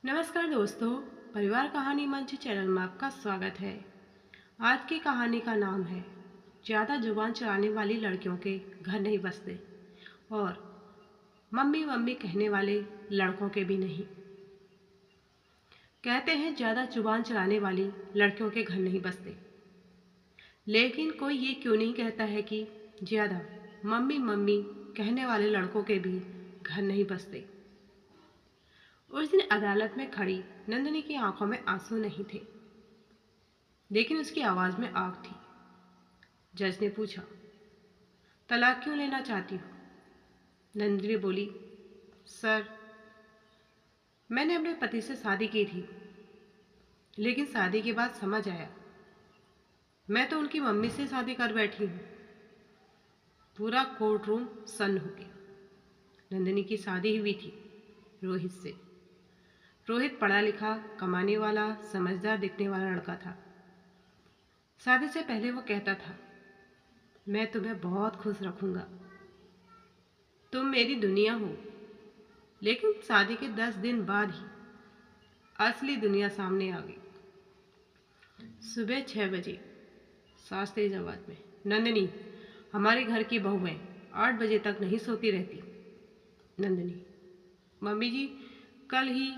नमस्कार दोस्तों, परिवार कहानी मंच चैनल में आपका स्वागत है। आज की कहानी का नाम है ज़्यादा जुबान चलाने वाली लड़कियों के घर नहीं बसते और मम्मी मम्मी कहने वाले लड़कों के भी नहीं। कहते हैं ज़्यादा जुबान चलाने वाली लड़कियों के घर नहीं बसते, लेकिन कोई ये क्यों नहीं कहता है कि ज़्यादा मम्मी मम्मी कहने वाले लड़कों के भी घर नहीं बसते। उस दिन अदालत में खड़ी नंदिनी की आंखों में आंसू नहीं थे, लेकिन उसकी आवाज़ में आग थी। जज ने पूछा, तलाक क्यों लेना चाहती हो? नंदिनी बोली, सर, मैंने अपने पति से शादी की थी, लेकिन शादी के बाद समझ आया मैं तो उनकी मम्मी से शादी कर बैठी हूँ। पूरा कोर्ट रूम सन्न हो गया। नंदिनी की शादी हुई थी रोहित से। रोहित पढ़ा लिखा, कमाने वाला, समझदार दिखने वाला लड़का था। शादी से पहले वो कहता था, मैं तुम्हें बहुत खुश रखूंगा, तुम मेरी दुनिया हो। लेकिन शादी के 10 दिन बाद ही असली दुनिया सामने आ गई। सुबह 6 बजे सास तेज आवाज में, नंदिनी, हमारे घर की बहू है, 8 बजे तक नहीं सोती रहती। नंदिनी, मम्मी जी, कल ही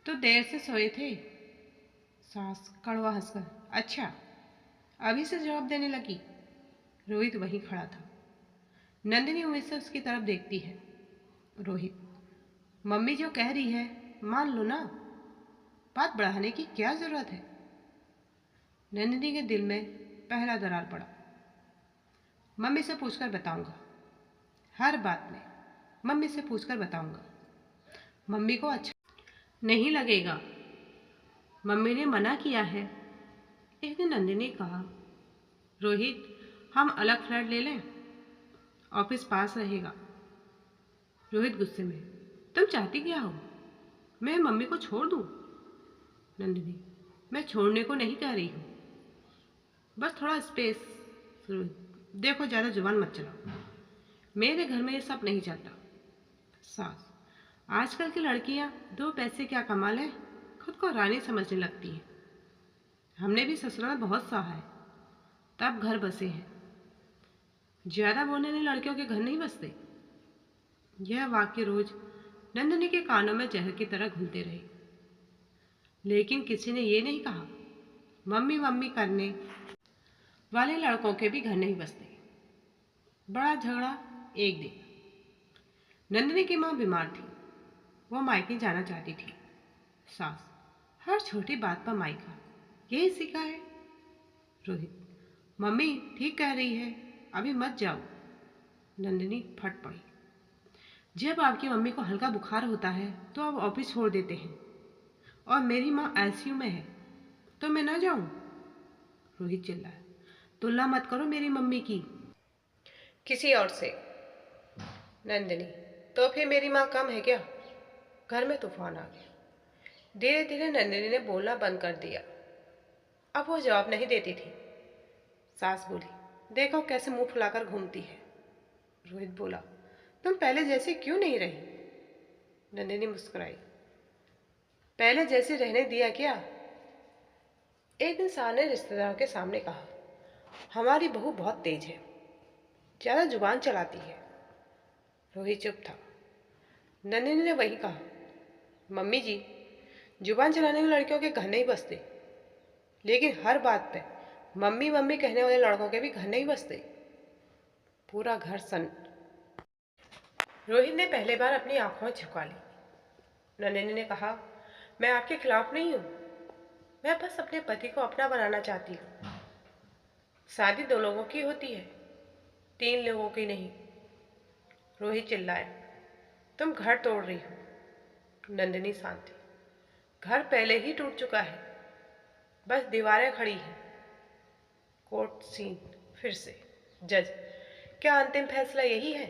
तो देर से सोए थे। सास कड़वा हंसकर, अच्छा, अभी से जवाब देने लगी। रोहित वहीं खड़ा था। नंदिनी उम्मीद से उसकी तरफ देखती है। रोहित, मम्मी जो कह रही है मान लो ना, बात बढ़ाने की क्या जरूरत है? नंदिनी के दिल में पहला दरार पड़ा। मम्मी से पूछकर बताऊंगा, हर बात में मम्मी से पूछकर बताऊंगा। मम्मी को अच्छा नहीं लगेगा, मम्मी ने मना किया है। एक दिन नंदिनी ने कहा, रोहित, हम अलग फ्लैट ले लें, ऑफिस पास रहेगा। रोहित गुस्से में, तुम चाहती क्या हो? मैं मम्मी को छोड़ दूं? नंदिनी, मैं छोड़ने को नहीं कह रही हूँ, बस थोड़ा स्पेस। रोहित, देखो, ज़्यादा जुबान मत चलाओ, मेरे घर में ये सब नहीं चलता। सास, आजकल की लड़कियां दो पैसे क्या कमा लें, खुद को रानी समझने लगती हैं। हमने भी ससुराल में बहुत सहा है, तब घर बसे हैं। ज़्यादा बोलने वाली लड़कियों के घर नहीं बसते। यह वाक्य रोज नंदिनी के कानों में जहर की तरह घुलते रहे, लेकिन किसी ने ये नहीं कहा मम्मी मम्मी करने वाले लड़कों के भी घर नहीं बसते। बड़ा झगड़ा एक दिन। नंदिनी की माँ बीमार थी, वो मायके जाना चाहती थी। सास, हर छोटी बात पर मायका, यही सीखा है। रोहित, मम्मी ठीक कह रही है, अभी मत जाओ। नंदिनी फट पड़ी, जब आपकी मम्मी को हल्का बुखार होता है तो आप ऑफिस छोड़ देते हैं, और मेरी माँ आईसीयू में है तो मैं ना जाऊं? रोहित चिल्लाया, तुलना मत करो मेरी मम्मी की किसी और से। नंदिनी, तो फिर मेरी माँ कम है क्या? घर में तूफान आ गया। धीरे धीरे नंदिनी ने बोलना बंद कर दिया। अब वो जवाब नहीं देती थी। सास बोली, देखो कैसे मुंह फुलाकर घूमती है। रोहित बोला, तुम पहले जैसी क्यों नहीं रही? नंदिनी मुस्कुराई, पहले जैसे रहने दिया क्या? एक दिन सास ने रिश्तेदारों के सामने कहा, हमारी बहू बहुत तेज है, ज़्यादा जुबान चलाती है। रोहित चुप था। नंदिनी ने वही कहा, मम्मी जी, जुबान चलाने वाली लड़कियों के घर नहीं बसते, लेकिन हर बात पे मम्मी मम्मी कहने वाले लड़कों के भी घर नहीं बसते। पूरा घर सन। रोहित ने पहले बार अपनी आंखों झुका ली। नंदिनी ने कहा, मैं आपके खिलाफ नहीं हूँ, मैं बस अपने पति को अपना बनाना चाहती हूँ। शादी 2 लोगों की होती है, 3 लोगों की नहीं। रोहित चिल्लाया, तुम घर तोड़ रही हो। नंदिनी शांत थी, घर पहले ही टूट चुका है, बस दीवारें खड़ी हैं। कोर्ट सीन फिर से। जज, क्या अंतिम फैसला यही है?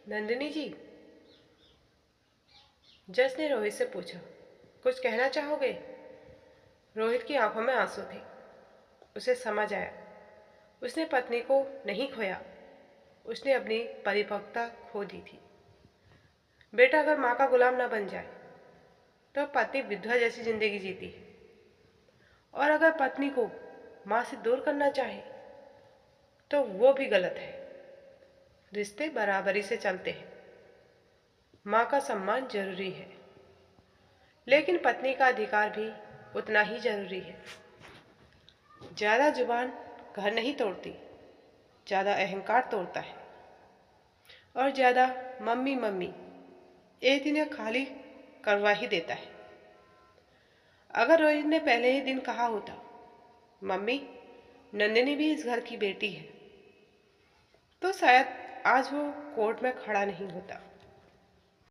नंदिनी जी। जज ने रोहित से पूछा, कुछ कहना चाहोगे? रोहित की आंखों में आंसू थे। उसे समझ आया, उसने पत्नी को नहीं खोया, उसने अपनी परिपक्वता खो दी थी। बेटा अगर माँ का गुलाम ना बन जाए तो पत्नी विधवा जैसी जिंदगी जीती है। और अगर पत्नी को माँ से दूर करना चाहे तो वो भी गलत है। रिश्ते बराबरी से चलते हैं। माँ का सम्मान जरूरी है, लेकिन पत्नी का अधिकार भी उतना ही जरूरी है। ज्यादा जुबान घर नहीं तोड़ती, ज्यादा अहंकार तोड़ता है। और ज्यादा मम्मी मम्मी एक दिन खाली करवा ही देता है। अगर रोहित ने पहले ही दिन कहा होता, मम्मी नंदिनी भी इस घर की बेटी है, तो शायद आज वो कोर्ट में खड़ा नहीं होता।